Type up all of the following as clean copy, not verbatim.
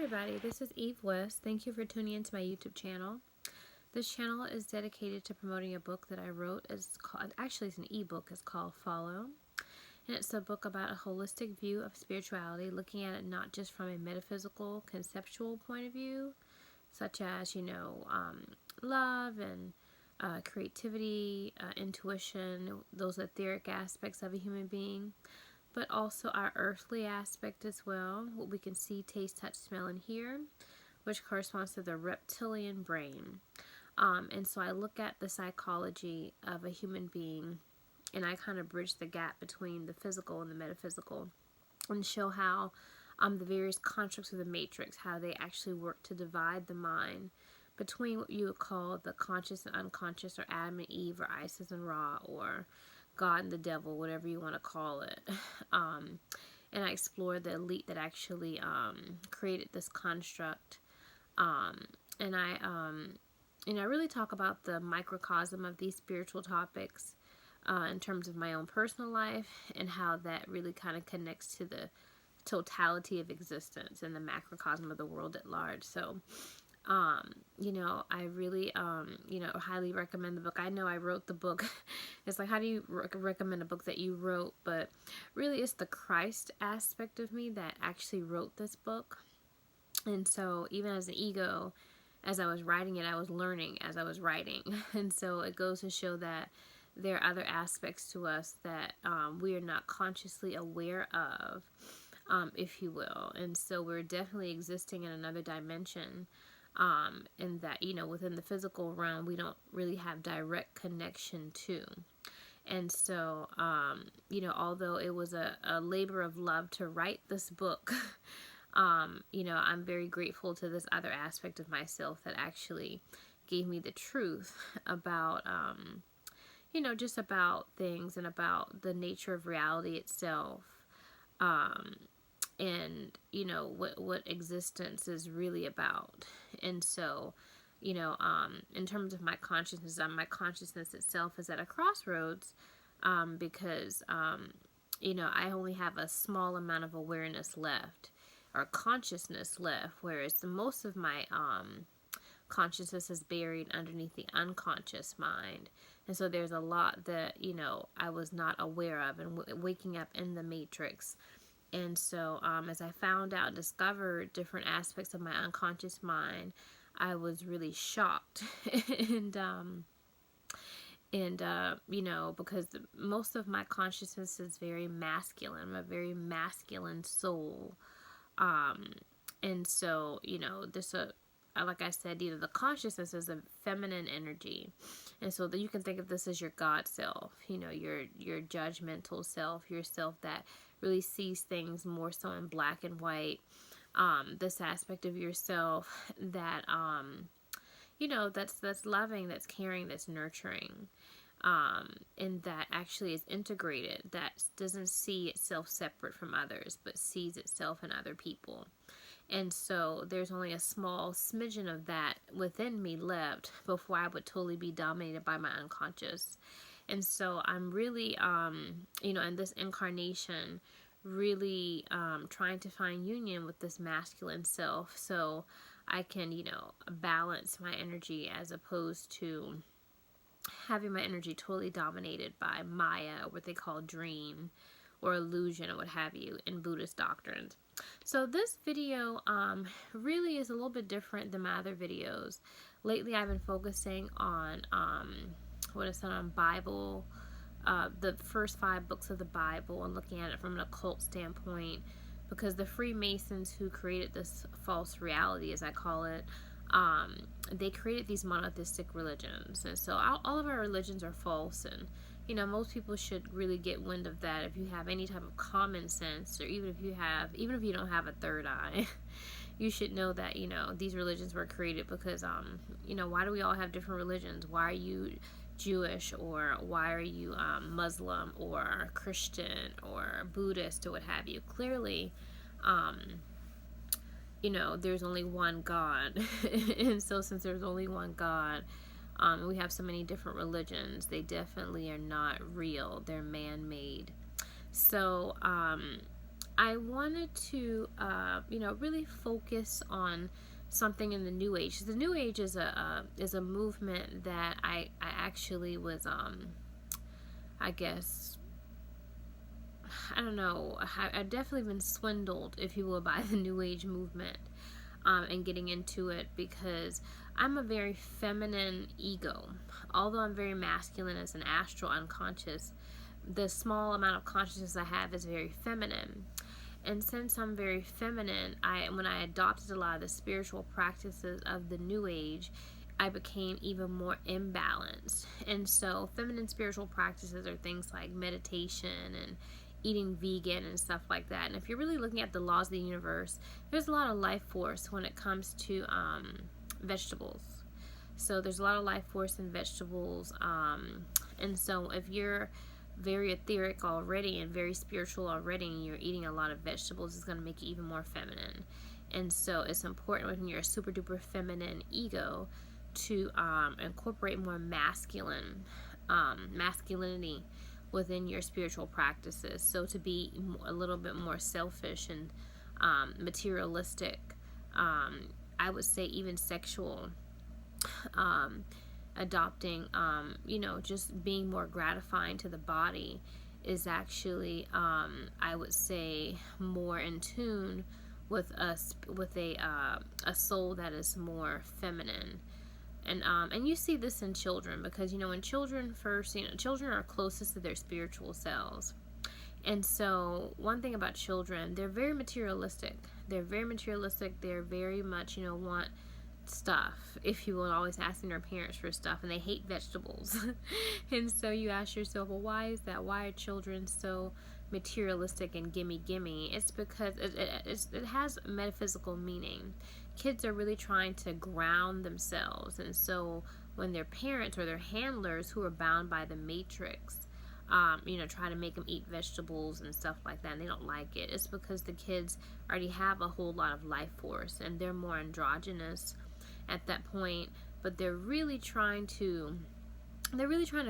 everybody, this is Eve West. Thank you for tuning into my YouTube channel. This channel is dedicated to promoting a book that I wrote. It's an ebook. It's called Follow. And it's a book about a holistic view of spirituality, looking at it not just from a metaphysical, conceptual point of view, such as, love and creativity, intuition, those etheric aspects of a human being, but also our earthly aspect as well, what we can see, taste, touch, smell, and hear, which corresponds to the reptilian brain. And so I look at the psychology of a human being, and I kind of bridge the gap between the physical and the metaphysical, and show how the various constructs of the matrix, how they actually work to divide the mind between what you would call the conscious and unconscious, or Adam and Eve, or Isis and Ra, or God and the devil, whatever you want to call it. And I explore the elite that actually created this construct. And I really talk about the microcosm of these spiritual topics in terms of my own personal life, and how that really kind of connects to the totality of existence and the macrocosm of the world at large. So I really, highly recommend the book. I know I wrote the book. It's like, how do you recommend a book that you wrote? But really, it's the Christ aspect of me that actually wrote this book. And so even as an ego, as I was writing it, I was learning as I was writing. And so it goes to show that there are other aspects to us that we are not consciously aware of, if you will. And so we're definitely existing in another dimension. And that, within the physical realm, we don't really have direct connection to. And so, although it was a labor of love to write this book, I'm very grateful to this other aspect of myself that actually gave me the truth about, just about things and about the nature of reality itself. And what existence is really about. And so, in terms of my consciousness itself is at a crossroads, because I only have a small amount of awareness left, or consciousness left, whereas most of my consciousness is buried underneath the unconscious mind. And so there's a lot that I was not aware of, and waking up in the matrix. And so, as I found out and discovered different aspects of my unconscious mind, I was really shocked. Because most of my consciousness is very masculine. I'm a very masculine soul. And so, like I said, the consciousness is a feminine energy. And so that you can think of this as your God self, your judgmental self, your self that really sees things more so in black and white. This aspect of yourself that, that's loving, that's caring, that's nurturing, and that actually is integrated, that doesn't see itself separate from others, but sees itself in other people. And so there's only a small smidgen of that within me left before I would totally be dominated by my unconscious. And so I'm really, in this incarnation, really trying to find union with this masculine self, so I can, balance my energy, as opposed to having my energy totally dominated by Maya, or what they call dream or illusion, or what have you, in Buddhist doctrines. So this video really is a little bit different than my other videos. Lately I've been focusing on Bible, the first 5 books of the Bible, and looking at it from an occult standpoint, because the Freemasons, who created this false reality, as I call it, they created these monotheistic religions. And so all of our religions are false, and most people should really get wind of that. If you have any type of common sense, or even if you don't have a third eye, you should know that these religions were created because why do we all have different religions? Why are you Jewish, or why are you Muslim, or Christian, or Buddhist, or what have you? Clearly, there's only one God. And so since there's only one God, we have so many different religions, they definitely are not real. They're man-made. So I wanted to, really focus on something in the New Age. The New Age is a movement that I actually was, I guess, I don't know, I've definitely been swindled, if you will, by the New Age movement, and getting into it, because I'm a very feminine ego. Although I'm very masculine as an astral unconscious, the small amount of consciousness I have is very feminine. And since I'm very feminine, when I adopted a lot of the spiritual practices of the New Age, I became even more imbalanced. And so feminine spiritual practices are things like meditation and eating vegan and stuff like that. And if you're really looking at the laws of the universe, there's a lot of life force when it comes to vegetables. So there's a lot of life force in vegetables. And so if you're very etheric already and very spiritual already, and you're eating a lot of vegetables, it's going to make you even more feminine. And so it's important when you're a super duper feminine ego to incorporate more masculinity within your spiritual practices. So to be a little bit more selfish and materialistic, I would say even sexual, adopting, just being more gratifying to the body is actually, I would say, more in tune with us, with a soul that is more feminine. And you see this in children, because when children first, children are closest to their spiritual selves. And so one thing about children, they're very materialistic. They're very much, want stuff, if you will, always asking their parents for stuff, and they hate vegetables. And so you ask yourself, well, why is that? Why are children so materialistic and gimme? It's because it has metaphysical meaning. Kids are really trying to ground themselves, and so when their parents or their handlers, who are bound by the matrix, try to make them eat vegetables and stuff like that, and they don't like it, it's because the kids already have a whole lot of life force, and they're more androgynous at that point. But they're really trying to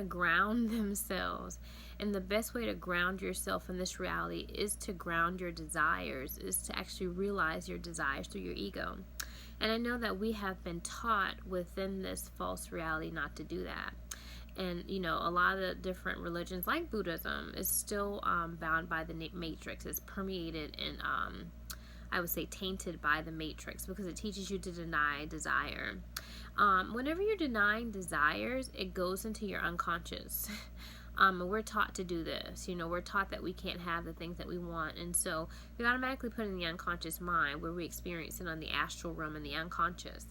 ground themselves. And the best way to ground yourself in this reality is to ground your desires, is to actually realize your desires through your ego. And I know that we have been taught within this false reality not to do that. And a lot of the different religions, like Buddhism, is still bound by the matrix. It's permeated and I would say tainted by the matrix, because it teaches you to deny desire. Whenever you're denying desires, it goes into your unconscious. And we're taught to do this. We're taught that we can't have the things that we want, and so we automatically put in the unconscious mind, where we experience it on the astral realm and the unconscious.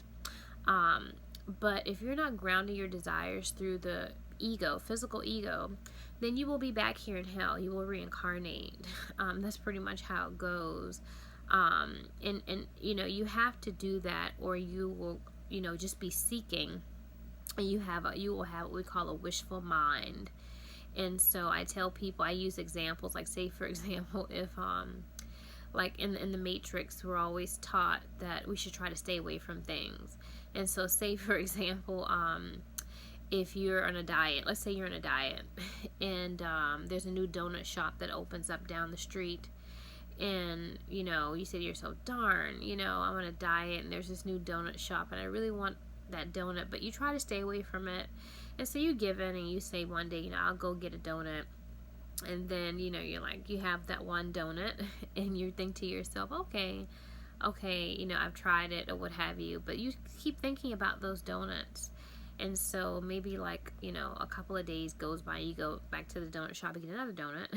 But if you're not grounding your desires through the ego, physical ego, then you will be back here in hell. You will reincarnate. That's pretty much how it goes. And you have to do that, or you will, just be seeking, and you will have what we call a wishful mind. And so I tell people, I use examples, like, say for example, if like in the matrix, we're always taught that we should try to stay away from things. And so say for example, if you're on a diet, let's say you're on a diet, and there's a new donut shop that opens up down the street, and you say to yourself, darn, I'm on a diet and there's this new donut shop and I really want that donut, but you try to stay away from it. And so you give in and you say one day, I'll go get a donut. And then, you're like, you have that one donut and you think to yourself, okay, I've tried it, or what have you, but you keep thinking about those donuts. And so maybe, like, a couple of days goes by, you go back to the donut shop and get another donut.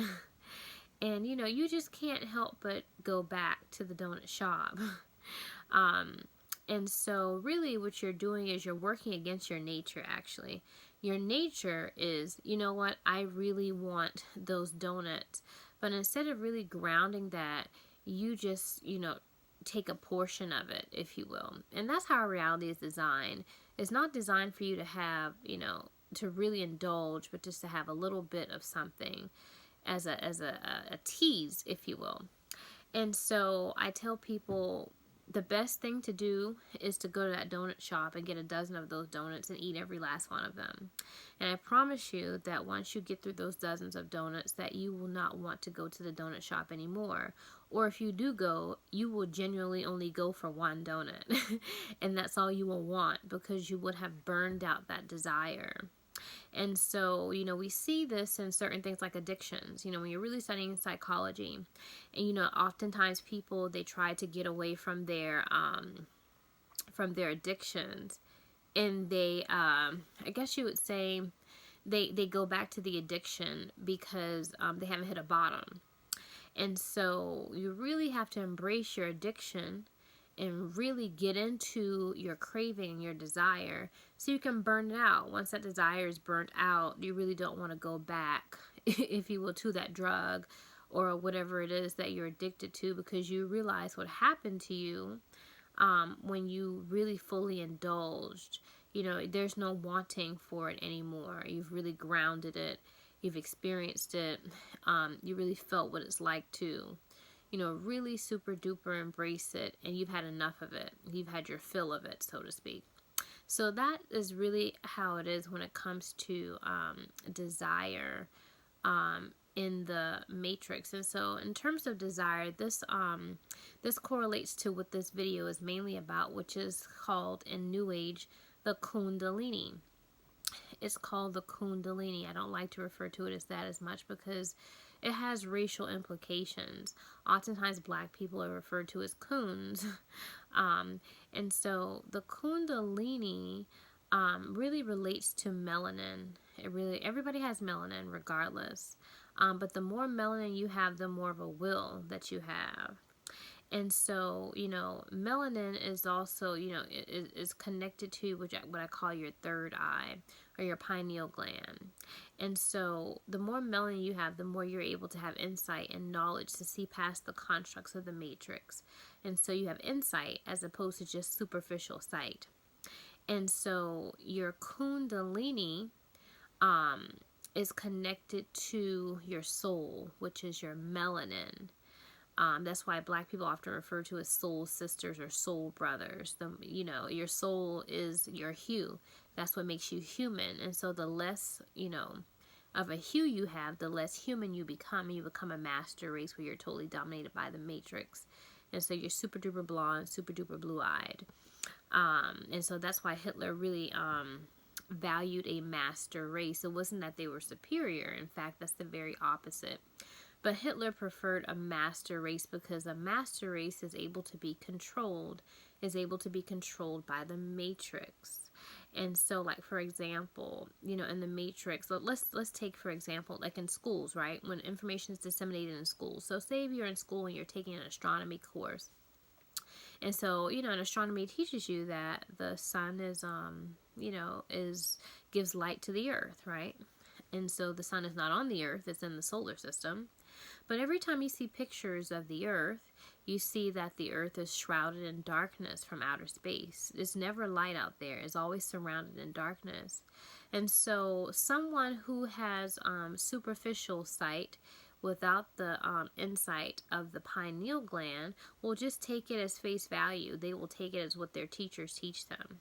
And, you just can't help but go back to the donut shop. And so really what you're doing is you're working against your nature, actually. Your nature is, what, I really want those donuts. But instead of really grounding that, you just, take a portion of it, if you will. And that's how our reality is designed. It's not designed for you to have, to really indulge, but just to have a little bit of something as a tease, if you will. And so I tell people, the best thing to do is to go to that donut shop and get a dozen of those donuts and eat every last one of them. And I promise you that once you get through those dozens of donuts, that you will not want to go to the donut shop anymore. Or if you do go, you will genuinely only go for one donut. And that's all you will want, because you would have burned out that desire. And so, we see this in certain things like addictions. When you're really studying psychology, and oftentimes people, they try to get away from their addictions, and they I guess you would say they go back to the addiction because they haven't hit a bottom. And so you really have to embrace your addiction and really get into your craving and your desire so you can burn it out. Once that desire is burnt out, you really don't want to go back, if you will, to that drug or whatever it is that you're addicted to, because you realize what happened to you when you really fully indulged. There's no wanting for it anymore. You've really grounded it. You've experienced it. You really felt what it's like to really super duper embrace it, and you've had enough of it. You've had your fill of it, so to speak. So that is really how it is when it comes to desire in the matrix. And so in terms of desire, this correlates to what this video is mainly about, which is called in New Age the Kundalini. It's called the Kundalini. I don't like to refer to it as that as much because it has racial implications. Oftentimes black people are referred to as coons. And so the Kundalini really relates to melanin. Everybody has melanin regardless. But the more melanin you have, the more of a will that you have. And so, melanin is also, is connected to what I call your third eye or your pineal gland. And so the more melanin you have, the more you're able to have insight and knowledge to see past the constructs of the matrix. And so you have insight as opposed to just superficial sight. And so your Kundalini is connected to your soul, which is your melanin. That's why black people often refer to as soul sisters or soul brothers. Your soul is your hue. That's what makes you human. And so the less, of a hue you have, the less human you become. You become a master race where you're totally dominated by the matrix. And so you're super duper blonde, super duper blue-eyed. And so that's why Hitler really valued a master race. It wasn't that they were superior. In fact, that's the very opposite. But Hitler preferred a master race because a master race is able to be controlled by the matrix. And so, like, for example, in the matrix, so let's take, for example, like in schools, right? When information is disseminated in schools. So say if you're in school and you're taking an astronomy course. And so, in astronomy teaches you that the sun is, gives light to the earth, right? And so the sun is not on the earth, it's in the solar system. But every time you see pictures of the earth, you see that the earth is shrouded in darkness from outer space. There's never light out there. It's always surrounded in darkness. And so someone who has superficial sight without the insight of the pineal gland will just take it as face value. They will take it as what their teachers teach them.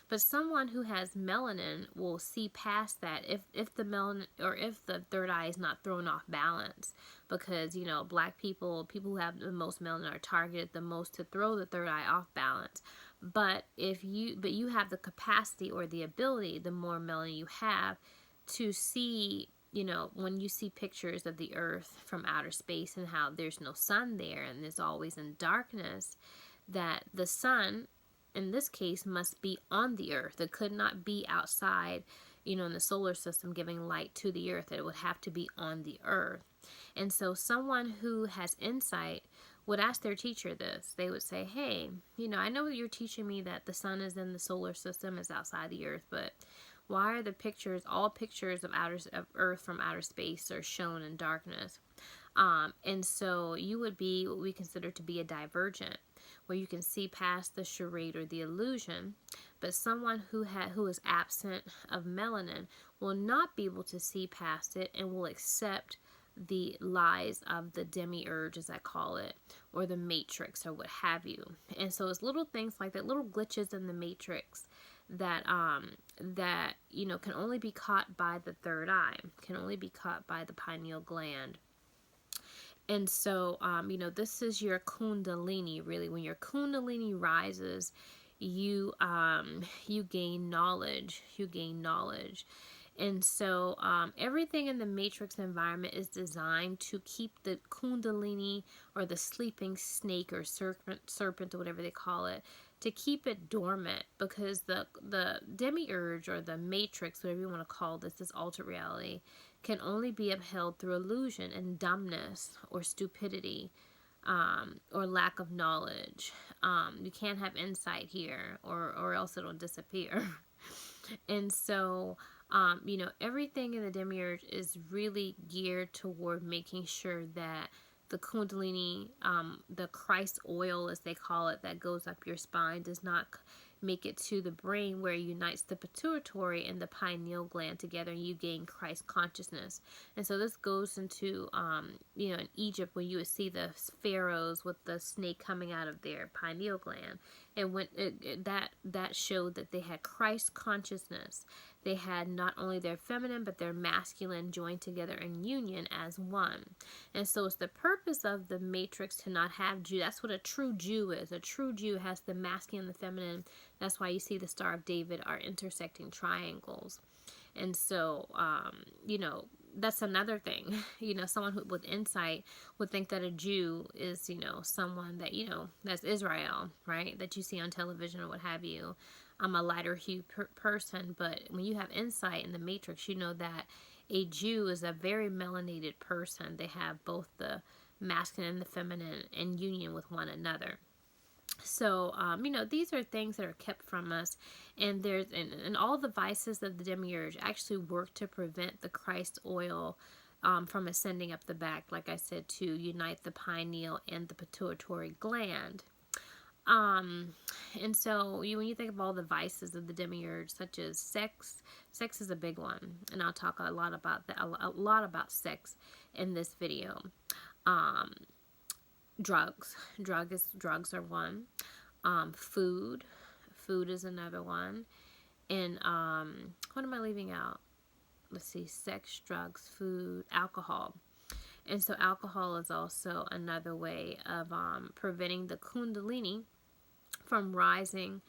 But someone who has melanin will see past that if the melanin or if the third eye is not thrown off balance, because black people who have the most melanin are targeted the most to throw the third eye off balance. But you have the capacity or the ability, the more melanin you have, to see, when you see pictures of the earth from outer space and how there's no sun there and it's always in darkness, that the sun in this case must be on the earth. It could not be outside, in the solar system giving light to the earth. It would have to be on the earth. And so someone who has insight would ask their teacher this. They would say, hey, I know that you're teaching me that the sun is in the solar system, is outside the earth, but why are all pictures of earth from outer space are shown in darkness? And so you would be what we consider to be a divergent, where you can see past the charade or the illusion, but someone who is absent of melanin will not be able to see past it and will accept the lies of the demiurge, as I call it, or the matrix, or what have you. And so it's little things like that, little glitches in the matrix that can only be caught by the third eye, can only be caught by the pineal gland. And so this is your Kundalini. Really, when your Kundalini rises, you gain knowledge. And so everything in the matrix environment is designed to keep the Kundalini, or the sleeping snake, or serpent, or whatever they call it, to keep it dormant, because the demiurge, or the matrix, whatever you want to call this altered reality, can only be upheld through illusion and dumbness, or stupidity, or lack of knowledge. You can't have insight here, or else it'll disappear. And so everything in the demiurge is really geared toward making sure that the Kundalini, the Christ oil, as they call it, that goes up your spine, does not make it to the brain, where it unites the pituitary and the pineal gland together, and you gain Christ consciousness. And so this goes into, in Egypt, when you would see the pharaohs with the snake coming out of their pineal gland, and when that showed that they had Christ consciousness. They had not only their feminine, but their masculine joined together in union as one. And so it's the purpose of the matrix to not have Jew. That's what a true Jew is. A true Jew has the masculine and the feminine. That's why you see the Star of David are intersecting triangles. And so, that's another thing. Someone with insight would think that a Jew is, someone that, that's Israel, right? That you see on television or what have you. I'm a lighter hue person, but when you have insight in the matrix, you know that a Jew is a very melanated person. They have both the masculine and the feminine in union with one another. So, these are things that are kept from us, and and all the vices of the demiurge actually work to prevent the Christ oil from ascending up the back, like I said, to unite the pineal and the pituitary gland. And so when you think of all the vices of the demiurge, such as sex is a big one, and I'll talk a lot about that, a lot about sex in this video. Drugs are one. Food is another one. And what am I leaving out? Let's see, sex, drugs, food, alcohol. And so alcohol is also another way of preventing the Kundalini from rising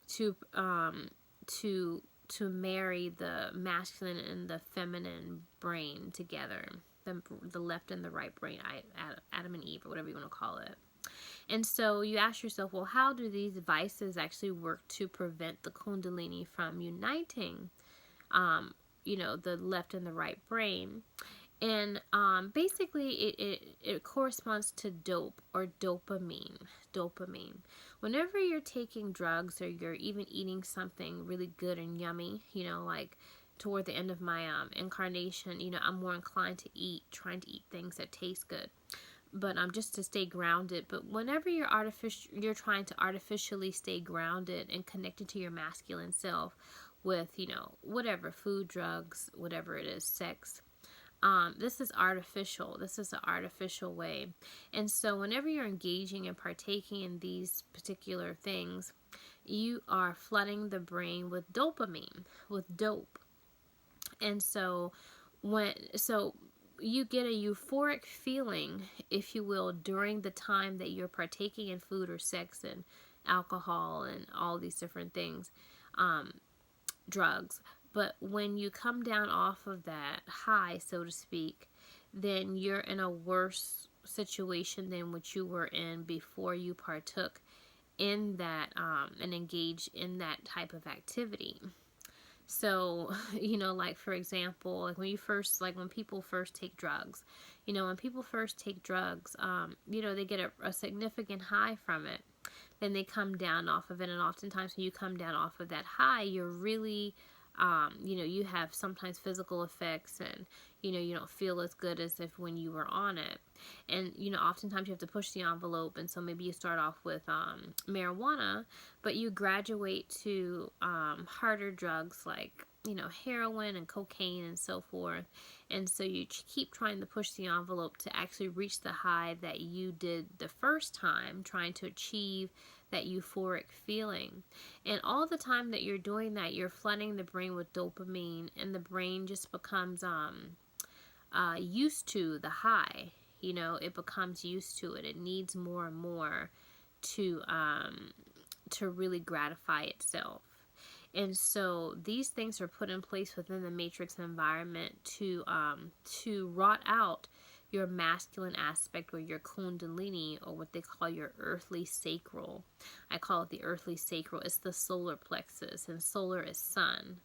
to marry the masculine and the feminine brain together, the left and the right brain, Adam and Eve, or whatever you want to call it. And so you ask yourself, well, how do these vices actually work to prevent the Kundalini from uniting, the left and the right brain? And basically, it corresponds to dope, or dopamine. Whenever you're taking drugs, or you're even eating something really good and yummy, like toward the end of my incarnation, I'm more inclined to trying to eat things that taste good, but just to stay grounded. But whenever you're trying to artificially stay grounded and connected to your masculine self with, whatever, food, drugs, whatever it is, sex, this is artificial. This is an artificial way. And so whenever you're engaging and partaking in these particular things, you are flooding the brain with dopamine, with dope. And so you get a euphoric feeling, if you will, during the time that you're partaking in food or sex and alcohol and all these different things, drugs. But when you come down off of that high, so to speak, then you're in a worse situation than what you were in before you partook in that and engaged in that type of activity. So, like, for example, like when people first take drugs, they get a significant high from it. Then they come down off of it, and oftentimes when you come down off of that high, you're really you have sometimes physical effects, and you don't feel as good as if when you were on it. And, oftentimes you have to push the envelope. And so maybe you start off with marijuana, but you graduate to harder drugs like, heroin and cocaine and so forth. And so you keep trying to push the envelope to actually reach the high that you did the first time, trying to achieve that euphoric feeling. And all the time that you're doing that, you're flooding the brain with dopamine, and the brain just becomes used to the high. It becomes used to it. It needs more and more to really gratify itself. And so these things are put in place within the matrix environment to rot out your masculine aspect, or your Kundalini, or what they call your earthly sacral. I call it the earthly sacral. It's the solar plexus, and solar is sun.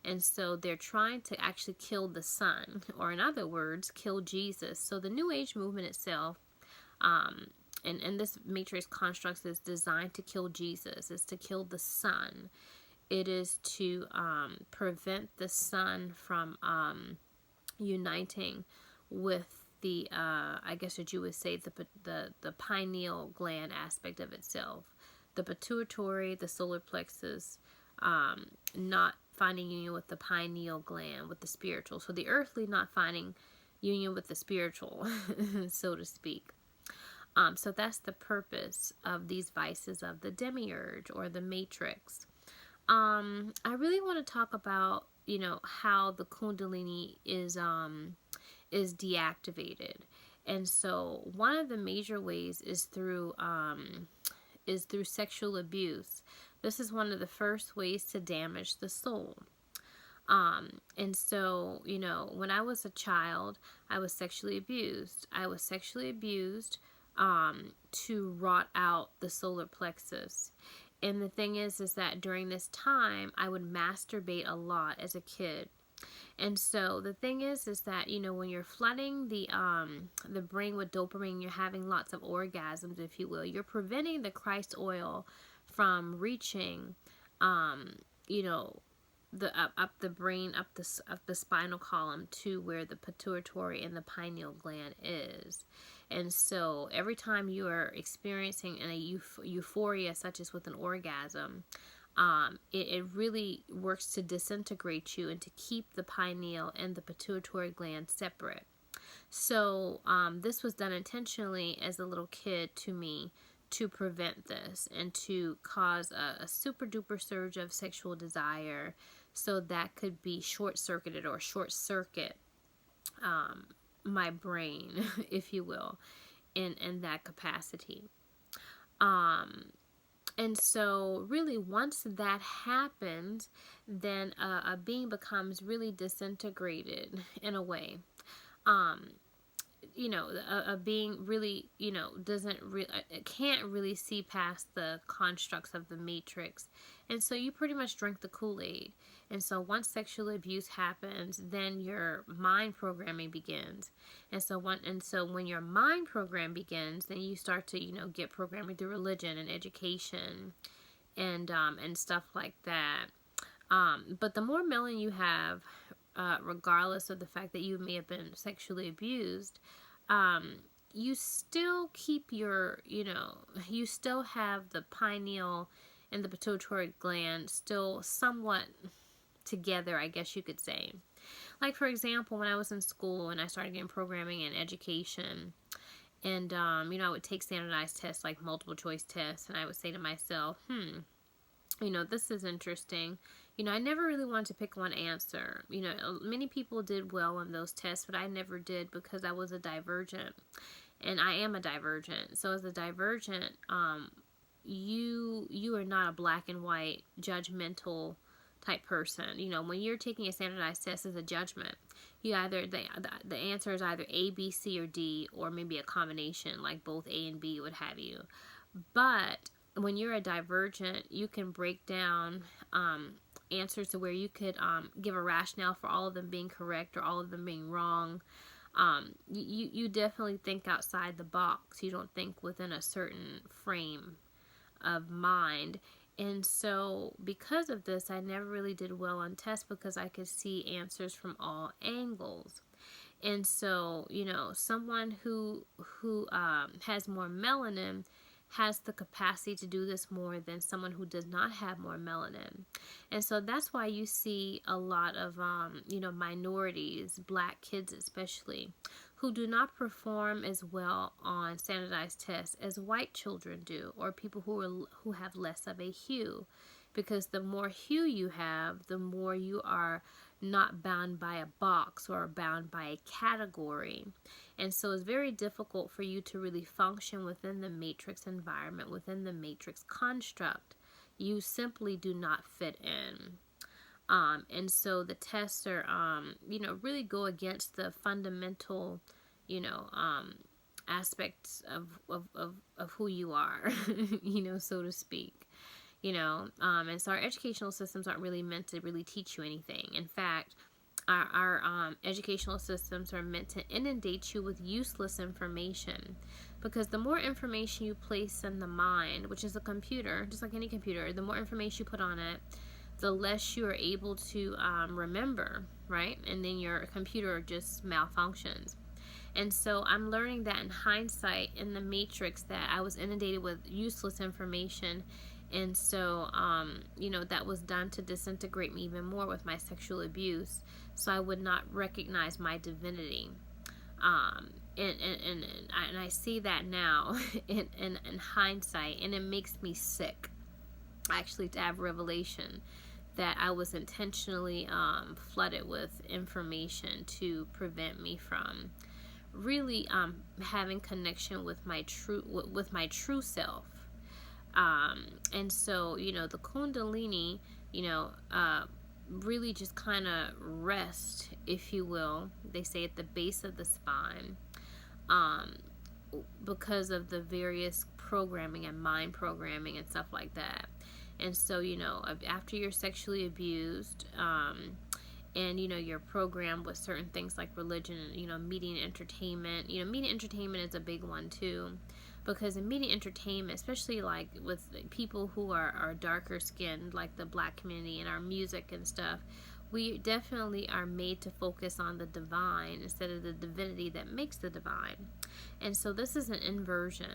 And so they're trying to actually kill the sun, or in other words, kill Jesus. So the New Age movement itself, and this matrix construct is designed to kill Jesus. It's to kill the sun. It is to prevent the sun from uniting with the, I guess what you would say, the pineal gland aspect of itself. The pituitary, the solar plexus, not finding union with the pineal gland, with the spiritual. So the earthly not finding union with the spiritual, so to speak. So that's the purpose of these vices of the demiurge or the matrix. I really want to talk about, how the Kundalini is deactivated. And so one of the major ways is through sexual abuse. This is one of the first ways to damage the soul. And so, when I was a child, I was sexually abused. I was sexually abused to rot out the solar plexus. And the thing is that during this time, I would masturbate a lot as a kid. And so the thing is that, when you're flooding the brain with dopamine, you're having lots of orgasms, if you will. You're preventing the Christ oil from reaching, up the brain, up the spinal column to where the pituitary and the pineal gland is. And so every time you are experiencing a euphoria, such as with an orgasm, it really works to disintegrate you and to keep the pineal and the pituitary gland separate. So this was done intentionally as a little kid to me to prevent this and to cause a super duper surge of sexual desire, so that could be short-circuited or short-circuit my brain, if you will, in that capacity. And so really once that happens, then a being becomes really disintegrated in a way. A being really, can't really see past the constructs of the matrix. And so you pretty much drink the Kool-Aid. And so once sexual abuse happens, then your mind programming begins. And so when your mind program begins, then you start to, get programming through religion and education and stuff like that. But the more melanin you have, regardless of the fact that you may have been sexually abused, you still keep your, you still have the pineal and the pituitary gland still somewhat together, I guess you could say. Like, for example, when I was in school and I started getting programming and education, and, I would take standardized tests, like multiple choice tests, and I would say to myself, this is interesting. I never really wanted to pick one answer. Many people did well on those tests, but I never did because I was a divergent. And I am a divergent. So as a divergent, you are not a black and white, judgmental type person. When you're taking a standardized test as a judgment, you either, the answer is either A, B, C, or D, or maybe a combination, like both A and B, what have you. But when you're a divergent, you can break down answers to where you could give a rationale for all of them being correct or all of them being wrong. You definitely think outside the box. You don't think within a certain frame of mind. And so because of this, I never really did well on tests because I could see answers from all angles. And so, you know, someone who has more melanin has the capacity to do this more than someone who does not have more melanin. And so that's why you see a lot of, you know, minorities, black kids especially, who do not perform as well on standardized tests as white children do, or people who have less of a hue. Because the more hue you have, the more you are not bound by a box or bound by a category. And so it's very difficult for you to really function within the matrix environment, within the matrix construct. You simply do not fit in. And so the tests are, you know, really go against the fundamental, you know, aspects of who you are, you know, so to speak. You know, and so our educational systems aren't really meant to really teach you anything. In fact, our educational systems are meant to inundate you with useless information, because the more information you place in the mind, which is a computer, just like any computer, the more information you put on it, the less you are able to remember, right? And then your computer just malfunctions. And so I'm learning that in hindsight, in the matrix, that I was inundated with useless information. And so, you know, that was done to disintegrate me even more with my sexual abuse, so I would not recognize my divinity. And I see that now in hindsight, and it makes me sick, actually, to have revelation that I was intentionally flooded with information to prevent me from really having connection with my true self. And so, you know, the Kundalini, you know, really just kind of rest, if you will, they say at the base of the spine, because of the various programming and mind programming and stuff like that. And so, you know, after you're sexually abused, and, you know, you're programmed with certain things like religion, you know, media and entertainment. You know, media and entertainment is a big one too. Because in media entertainment, especially like with people who are darker skinned, like the black community, and our music and stuff, we definitely are made to focus on the divine instead of the divinity that makes the divine. And so this is an inversion.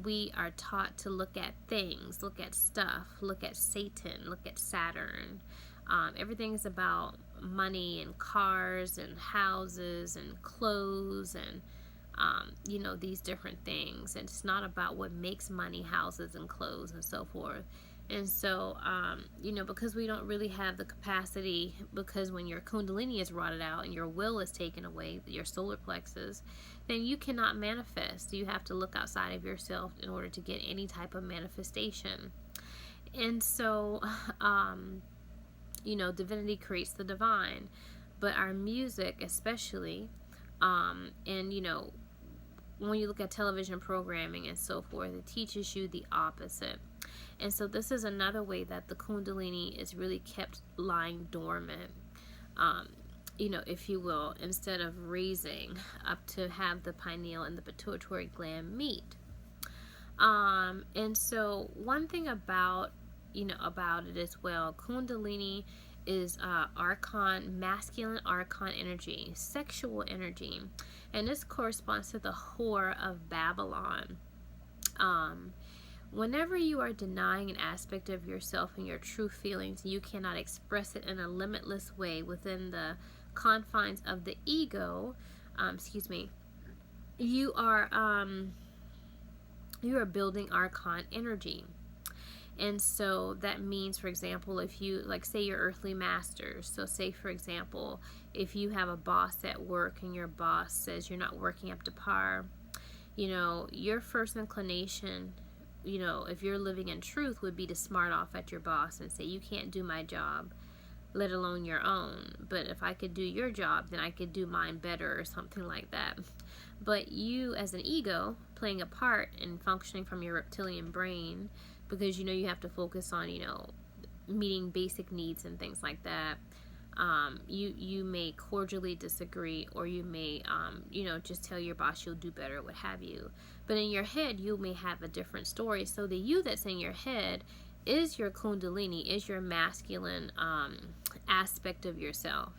We are taught to look at things, look at stuff, look at Satan, look at Saturn. Everything is about money and cars and houses and clothes and you know, these different things. And it's not about what makes money, houses, and clothes, and so forth. And so, you know, because we don't really have the capacity, because when your Kundalini is rotted out and your will is taken away, your solar plexus, then you cannot manifest. You have to look outside of yourself in order to get any type of manifestation. And so, you know, divinity creates the divine. But our music, especially, and, you know, when you look at television programming and so forth, it teaches you the opposite. And so this is another way that the Kundalini is really kept lying dormant, you know, if you will, instead of raising up to have the pineal and the pituitary gland meet. And so one thing about, you know, about it as well, Kundalini is archon, masculine archon energy, sexual energy, and this corresponds to the whore of Babylon. Whenever you are denying an aspect of yourself and your true feelings, you cannot express it in a limitless way within the confines of the ego. You are building archon energy. And so that means, for example, if you, like, say your earthly masters. So say, for example, if you have a boss at work and your boss says you're not working up to par, you know, your first inclination, you know, if you're living in truth, would be to smart off at your boss and say, you can't do my job, let alone your own. But if I could do your job, then I could do mine better, or something like that. But you, as an ego, playing a part in functioning from your reptilian brain, because, you know, you have to focus on, you know, meeting basic needs and things like that. You may cordially disagree, or you may, you know, just tell your boss you'll do better, what have you. But in your head, you may have a different story. So the you that's in your head is your Kundalini, is your masculine aspect of yourself.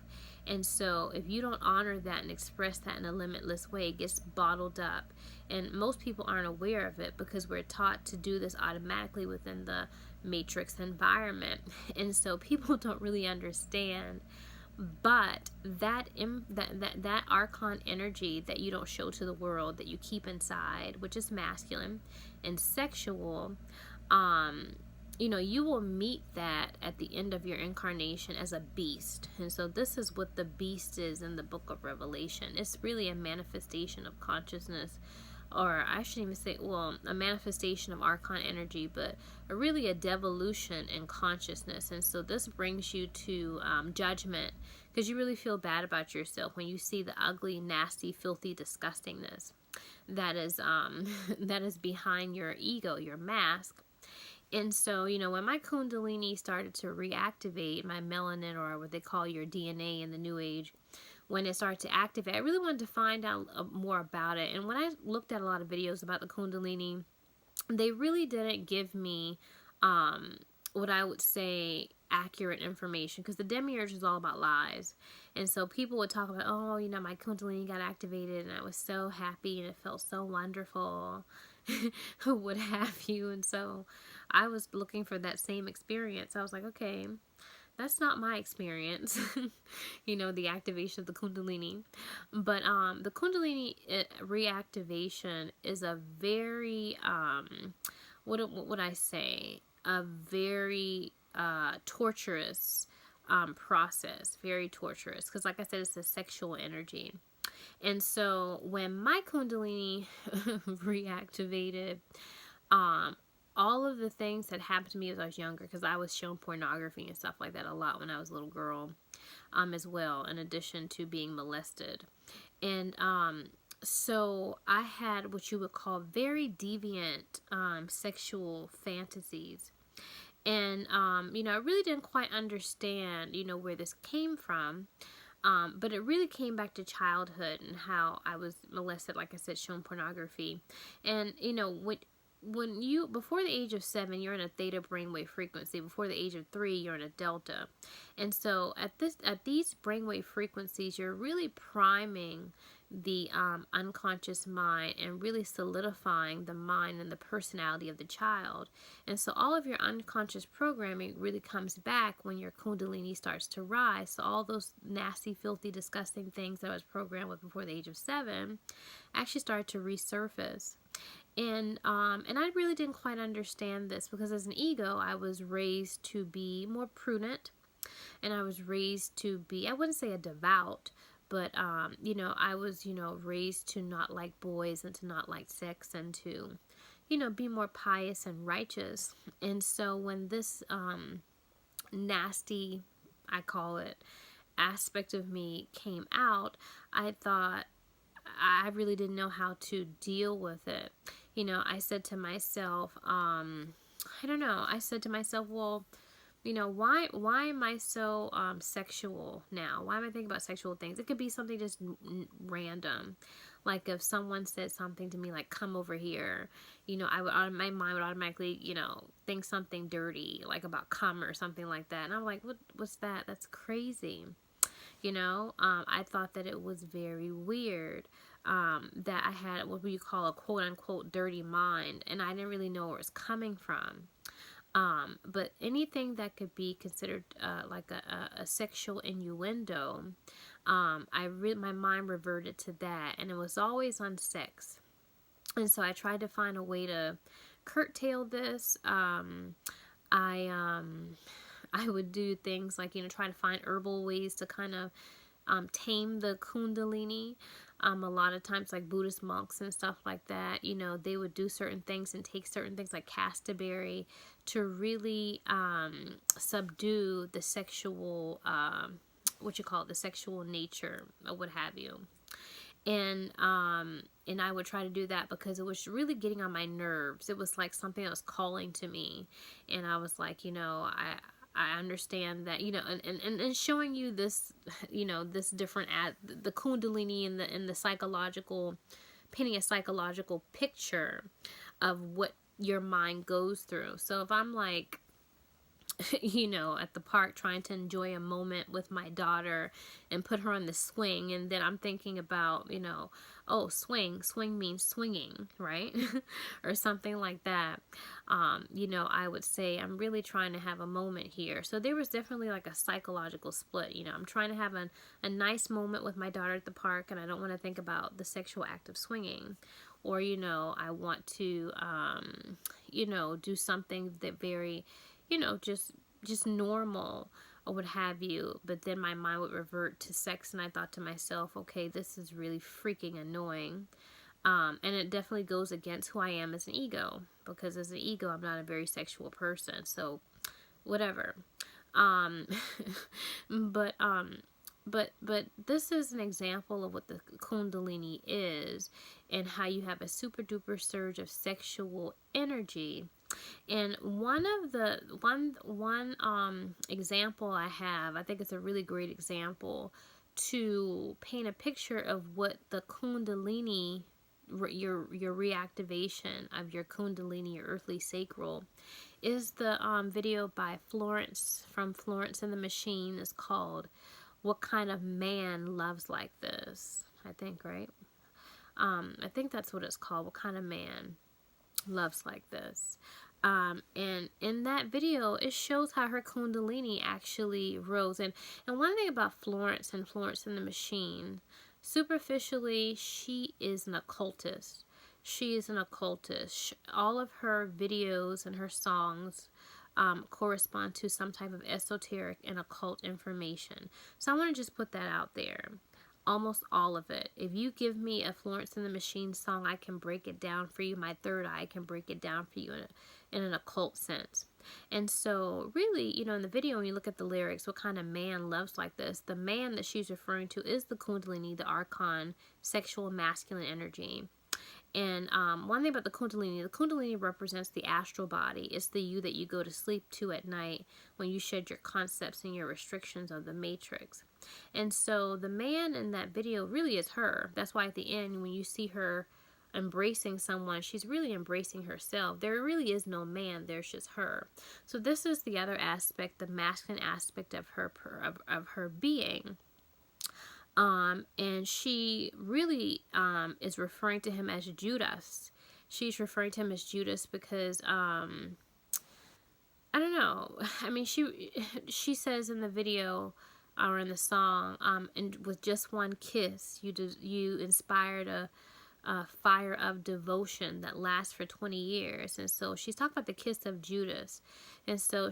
And so if you don't honor that and express that in a limitless way, it gets bottled up. And most people aren't aware of it because we're taught to do this automatically within the matrix environment. And so people don't really understand. But that archon energy that you don't show to the world, that you keep inside, which is masculine and sexual, you will meet that at the end of your incarnation as a beast. And so this is what the beast is in the book of Revelation. It's really a manifestation of consciousness, or I shouldn't even say, a manifestation of archon energy, but really a devolution in consciousness. And so this brings you to judgment, because you really feel bad about yourself when you see the ugly, nasty, filthy disgustingness that is behind your ego, your mask. And so, when my Kundalini started to reactivate, my melanin, or what they call your DNA in the New Age, when it started to activate, I really wanted to find out more about it. And when I looked at a lot of videos about the Kundalini, they really didn't give me what I would say accurate information, because the demiurge is all about lies. And so people would talk about, my Kundalini got activated and I was so happy and it felt so wonderful, what have you. And so I was looking for that same experience. I was like, okay, that's not my experience, the activation of the Kundalini. But the Kundalini reactivation is a very, what would I say, a very torturous process, very torturous, because like I said, it's a sexual energy. And so when my Kundalini reactivated, all of the things that happened to me as I was younger, because I was shown pornography and stuff like that a lot when I was a little girl, as well, in addition to being molested. And so I had what you would call very deviant sexual fantasies. And, I really didn't quite understand, where this came from. But it really came back to childhood and how I was molested, like I said, shown pornography. And, when you, before the age of 7, you're in a theta brainwave frequency. Before the age of 3, you're in a delta. And so at these brainwave frequencies, you're really priming the unconscious mind and really solidifying the mind and the personality of the child. And so all of your unconscious programming really comes back when your Kundalini starts to rise. So all those nasty, filthy, disgusting things that I was programmed with before the age of 7 actually started to resurface. And I really didn't quite understand this, because as an ego, I was raised to be more prudent, and I was raised to be, I wouldn't say a devout, but, I was, raised to not like boys and to not like sex and to, be more pious and righteous. And so when this nasty, I call it, aspect of me came out, I thought I really didn't know how to deal with it. I said to myself, I said to myself, well, why am I so sexual now? Why am I thinking about sexual things? It could be something just random. Like if someone said something to me like, come over here, my mind would automatically, think something dirty, like about cum or something like that. And I'm like, what's that? That's crazy. I thought that it was very weird. That I had what you call a quote unquote dirty mind, and I didn't really know where it was coming from. But anything that could be considered like a sexual innuendo, my mind reverted to that, and it was always on sex. And so I tried to find a way to curtail this. I would do things like, try to find herbal ways to kind of tame the Kundalini. A lot of times, like Buddhist monks and stuff like that, they would do certain things and take certain things like castaberry to really subdue the sexual, the sexual nature, or what have you. And I would try to do that because it was really getting on my nerves. It was like something that was calling to me, and I was like, I understand that, and showing you this, this different the Kundalini and the psychological, painting a psychological picture of what your mind goes through. So if I'm like, you know, at the park trying to enjoy a moment with my daughter and put her on the swing. And then I'm thinking about, you know, oh, swing means swinging, right? Or something like that. You know, I would say I'm really trying to have a moment here. So there was definitely like a psychological split. You know, I'm trying to have a nice moment with my daughter at the park, and I don't want to think about the sexual act of swinging. Or, you know, I want to, you know, do something that very, you know, just normal or what have you. But then my mind would revert to sex, and I thought to myself, okay, this is really freaking annoying. And it definitely goes against who I am as an ego, because as an ego, I'm not a very sexual person. So whatever. Um, but, but this is an example of what the Kundalini is, and how you have a super duper surge of sexual energy. And one of the one example I have, I think it's a really great example to paint a picture of what the Kundalini, your reactivation of your Kundalini, your earthly sacral, is the video by Florence, from Florence and the Machine. Is called "What Kind of Man Loves Like This?" I think, right? I think that's what it's called. What kind of man loves like this? And in that video, it shows how her Kundalini actually rose. And one thing about Florence and Florence and the Machine, superficially, she is an occultist. She is an occultist. All of her videos and her songs correspond to some type of esoteric and occult information. So I want to just put that out there. Almost all of it. If you give me a Florence and the Machine song, I can break it down for you. My third eye can break it down for you in an occult sense. And so really, you know, in the video, when you look at the lyrics, what kind of man loves like this? The man that she's referring to is the Kundalini, the Archon, sexual masculine energy. And one thing about the Kundalini represents the astral body. It's the you that you go to sleep to at night when you shed your concepts and your restrictions of the matrix. And so the man in that video really is her. That's why at the end, when you see her embracing someone, she's really embracing herself. There really is no man, there's just her. So this is the other aspect, the masculine aspect of her being. And she really is referring to him as Judas. She's referring to him as Judas because I don't know. I mean, she says in the video or in the song, and with just one kiss, you inspired a fire of devotion that lasts for 20 years. And so she's talking about the kiss of Judas. And so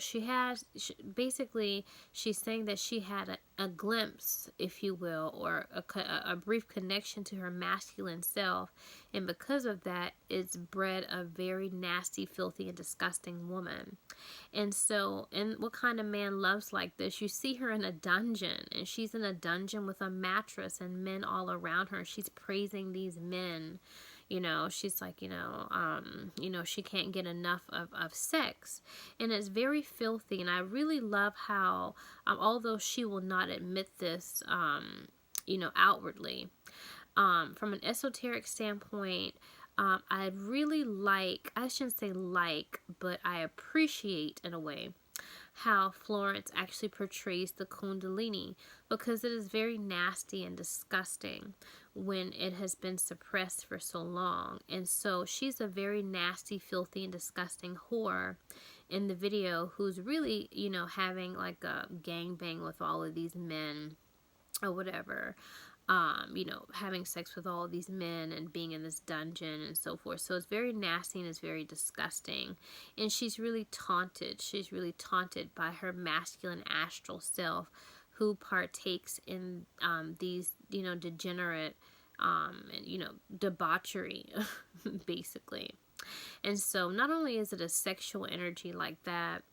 basically she's saying that she had a glimpse, if you will, or a brief connection to her masculine self. And because of that, it's bred a very nasty, filthy, and disgusting woman. And so, and what kind of man loves like this? You see her in a dungeon, and she's in a dungeon with a mattress and men all around her. She's praising these men. You know, she's like, you know, she can't get enough of sex. And it's very filthy. And I really love how, although she will not admit this, you know, outwardly, from an esoteric standpoint, I really like, I shouldn't say like, but I appreciate in a way how Florence actually portrays the Kundalini, because it is very nasty and disgusting when it has been suppressed for so long. And so she's a very nasty, filthy, and disgusting whore in the video who's really, you know, having like a gangbang with all of these men or whatever. You know, having sex with all of these men and being in this dungeon and so forth. So it's very nasty and it's very disgusting. And she's really taunted. She's really taunted by her masculine astral self, who partakes in these, you know, degenerate, you know, debauchery, basically. And so not only is it a sexual energy like that,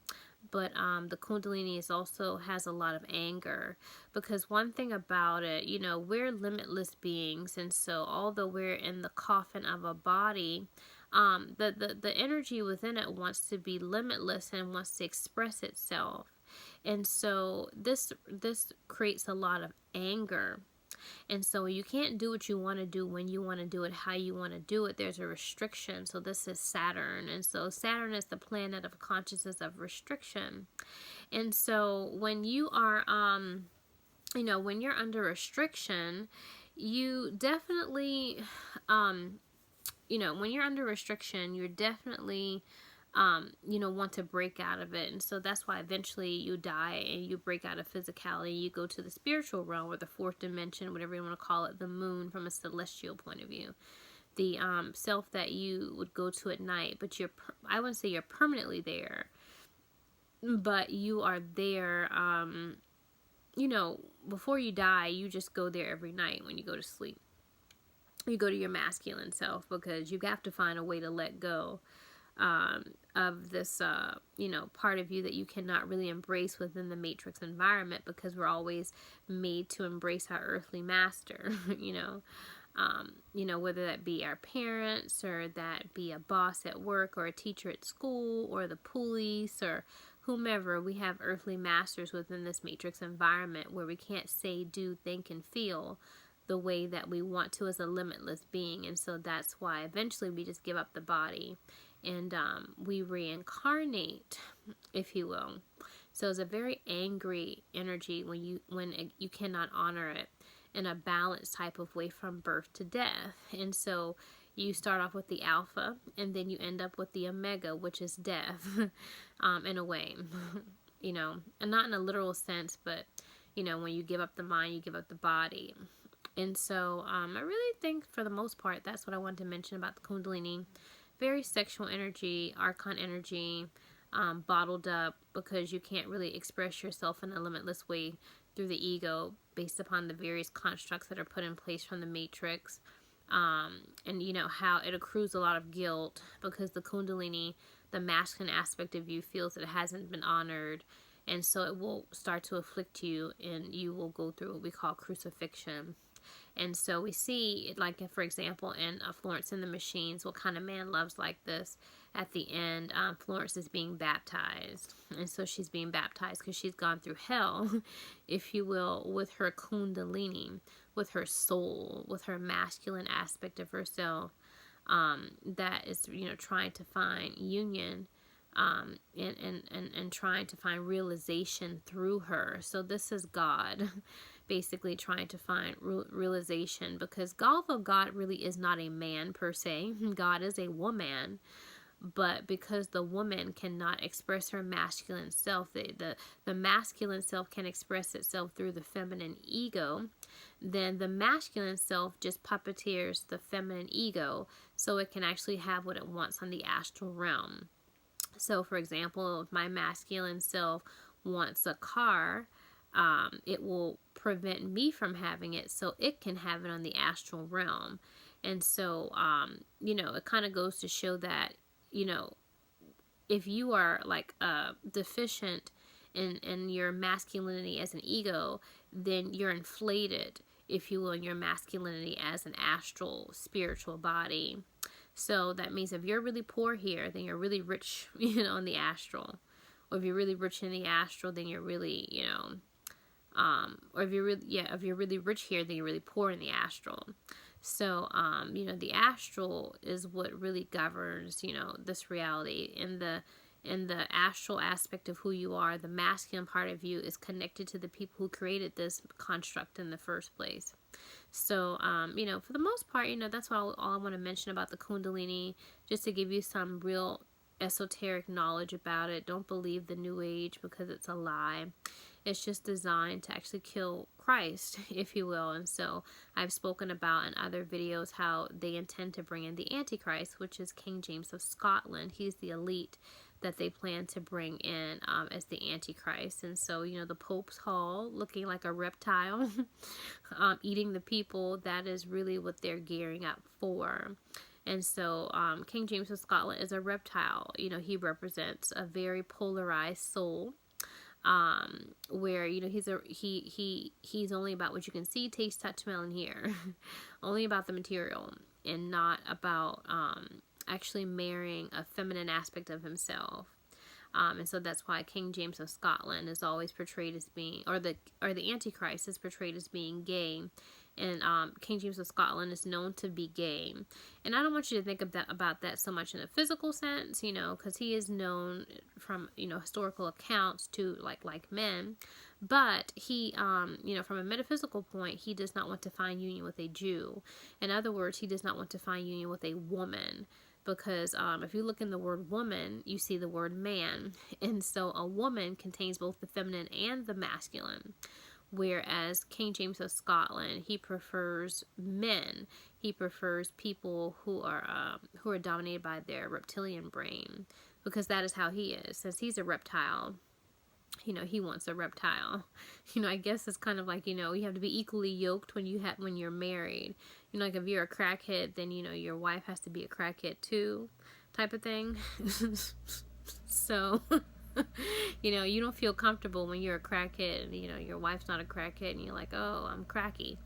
but the Kundalini also has a lot of anger, because one thing about it, you know, we're limitless beings, and so although we're in the coffin of a body, the energy within it wants to be limitless and wants to express itself. And so this creates a lot of anger. And so you can't do what you want to do when you want to do it, how you want to do it. There's a restriction. So this is Saturn. And so Saturn is the planet of consciousness of restriction. And so when you are, when you're under restriction, you definitely, when you're under restriction, you're definitely, want to break out of it. And so that's why eventually you die and you break out of physicality. You go to the spiritual realm, or the fourth dimension, whatever you want to call it, the moon, from a celestial point of view. The self that you would go to at night, but I wouldn't say you're permanently there, but you are there, before you die, you just go there every night when you go to sleep. You go to your masculine self, because you have to find a way to let go of this, part of you that you cannot really embrace within the matrix environment, because we're always made to embrace our earthly master, whether that be our parents, or that be a boss at work, or a teacher at school, or the police, or whomever. We have earthly masters within this matrix environment where we can't say, do, think, and feel the way that we want to as a limitless being. And so that's why eventually we just give up the body and we reincarnate, if you will. So it's a very angry energy when you cannot honor it in a balanced type of way from birth to death. And so you start off with the alpha, and then you end up with the omega, which is death, in a way, and not in a literal sense, but, when you give up the mind, you give up the body. And so I really think for the most part, that's what I wanted to mention about the Kundalini. Very sexual energy, archon energy, bottled up, because you can't really express yourself in a limitless way through the ego based upon the various constructs that are put in place from the matrix. And how it accrues a lot of guilt, because the Kundalini, the masculine aspect of you, feels that it hasn't been honored. And so it will start to afflict you, and you will go through what we call crucifixion. And so we see, like, for example, in Florence and the Machines, What Kind of Man Loves Like This? At the end, Florence is being baptized. And so she's being baptized because she's gone through hell, if you will, with her Kundalini, with her soul, with her masculine aspect of herself, that is, trying to find union, and trying to find realization through her. So this is God basically trying to find realization, because although God really is not a man per se, God is a woman, but because the woman cannot express her masculine self, the masculine self can express itself through the feminine ego, then the masculine self just puppeteers the feminine ego so it can actually have what it wants on the astral realm. So for example, if my masculine self wants a car, it will prevent me from having it so it can have it on the astral realm. And so, it kind of goes to show that, if you are like deficient in your masculinity as an ego, then you're inflated, if you will, in your masculinity as an astral spiritual body. So that means if you're really poor here, then you're really rich, in the astral. Or if you're really rich in the astral, then you're really, or if you're really rich here, then you're really poor in the astral. So, the astral is what really governs, this reality. In the astral aspect of who you are, the masculine part of you is connected to the people who created this construct in the first place. So, for the most part, that's all I want to mention about the Kundalini, just to give you some real esoteric knowledge about it. Don't believe the New Age, because it's a lie. It's just designed to actually kill Christ, if you will. And so I've spoken about in other videos how they intend to bring in the Antichrist, which is King James of Scotland. He's the elite that they plan to bring in as the Antichrist. And so, the Pope's Hall looking like a reptile, eating the people, that is really what they're gearing up for. And so King James of Scotland is a reptile. He represents a very polarized soul. Where he's only about what you can see, taste, touch, smell, and hear. Only about the material, and not about actually marrying a feminine aspect of himself. And so that's why King James of Scotland is always portrayed as being, or the Antichrist is portrayed as being gay. And King James of Scotland is known to be gay. And I don't want you to think about that so much in a physical sense, because he is known from, historical accounts to like men. But he, from a metaphysical point, he does not want to find union with a Jew. In other words, he does not want to find union with a woman. Because if you look in the word woman, you see the word man. And so a woman contains both the feminine and the masculine. Whereas King James of Scotland, he prefers men. He prefers people who are dominated by their reptilian brain, because that is how he is. Since he's a reptile, he wants a reptile. I guess it's kind of like, you have to be equally yoked when you're married. Like if you're a crackhead, then your wife has to be a crackhead too, type of thing. So. You don't feel comfortable when you're a crackhead, your wife's not a crackhead, and you're like, oh, I'm cracky,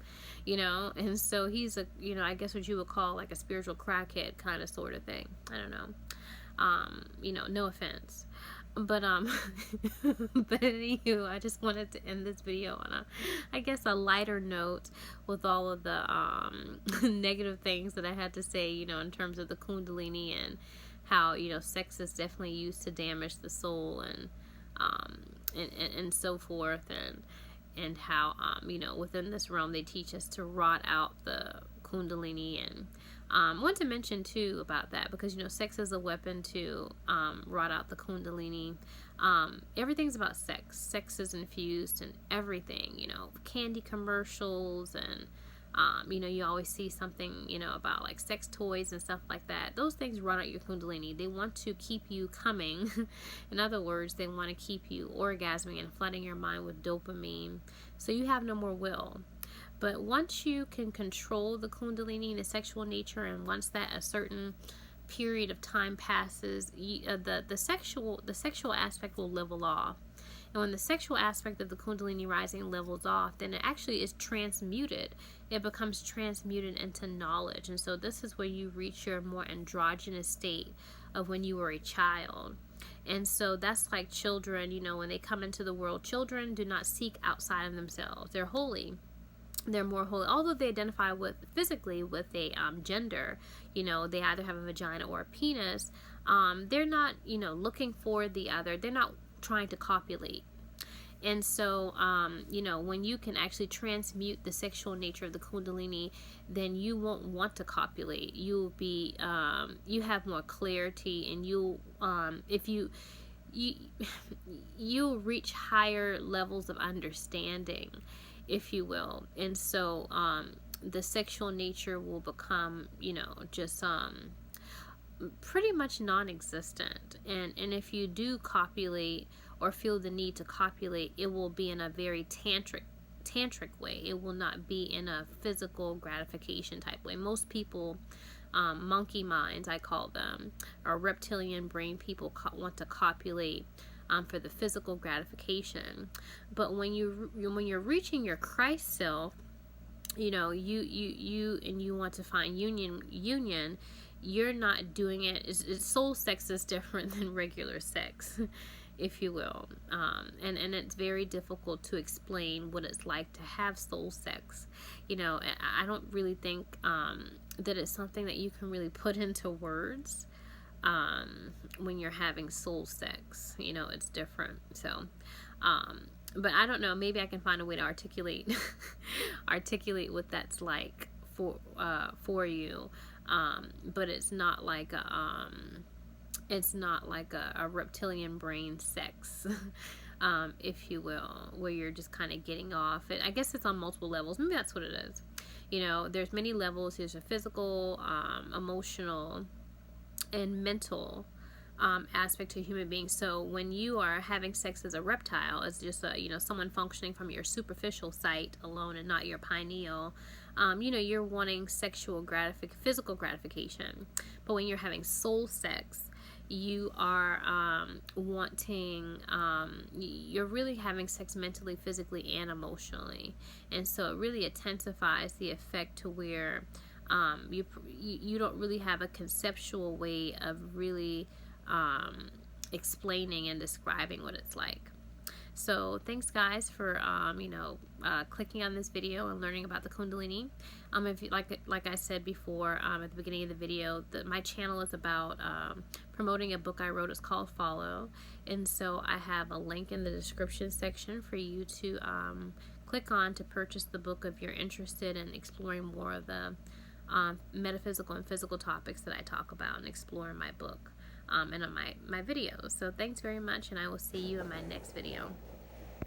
and so he's I guess what you would call like a spiritual crackhead kind of sort of thing. I don't know, no offense, but but anywho, I just wanted to end this video on a lighter note with all of the negative things that I had to say, in terms of the Kundalini and how sex is definitely used to damage the soul and so forth, and how within this realm they teach us to rot out the Kundalini. And I want to mention too about that, because sex is a weapon to rot out the Kundalini. Everything's about sex. Sex is infused in everything, candy commercials, and you always see something, about like sex toys and stuff like that. Those things run out your Kundalini. They want to keep you coming. In other words, they want to keep you orgasming and flooding your mind with dopamine, so you have no more will. But once you can control the Kundalini and the sexual nature, and once that a certain period of time passes, the sexual aspect will level off. And when the sexual aspect of the Kundalini rising levels off, then it actually is transmuted. It becomes transmuted into knowledge. And so this is where you reach your more androgynous state of when you were a child. And so that's like children, when they come into the world, children do not seek outside of themselves. They're holy. They're more holy, although they identify physically with a gender. They either have a vagina or a penis. They're not, looking for the other. They're not trying to copulate. And so when you can actually transmute the sexual nature of the Kundalini, then you won't want to copulate. You'll be you have more clarity, and you'll you'll reach higher levels of understanding, if you will. And so the sexual nature will become just pretty much non-existent. And if you do copulate or feel the need to copulate, it will be in a very tantric way. It will not be in a physical gratification type way. Most people, monkey minds I call them, or reptilian brain people, want to copulate for the physical gratification. But when you're reaching your Christ self, you want to find union, you're not doing it. Soul sex is different than regular sex, if you will. And it's very difficult to explain what it's like to have soul sex. I don't really think that it's something that you can really put into words when you're having soul sex. It's different. So, but I don't know, maybe I can find a way to articulate what that's like for you. But it's not like a reptilian brain sex, if you will, where you're just kind of getting off. I guess it's on multiple levels. Maybe that's what it is. There's many levels. There's a physical, emotional, and mental aspect to human beings. So when you are having sex as a reptile, it's just someone functioning from your superficial sight alone and not your pineal. You're wanting physical gratification. But when you're having soul sex, you are you're really having sex mentally, physically, and emotionally. And so it really intensifies the effect to where you don't really have a conceptual way of really explaining and describing what it's like. So thanks guys for clicking on this video and learning about the Kundalini. If you like I said before at the beginning of the video, that my channel is about promoting a book I wrote. It's called Follow, and so I have a link in the description section for you to click on to purchase the book if you're interested in exploring more of the metaphysical and physical topics that I talk about and explore in my book and on my videos. So thanks very much, and I will see you in my next video.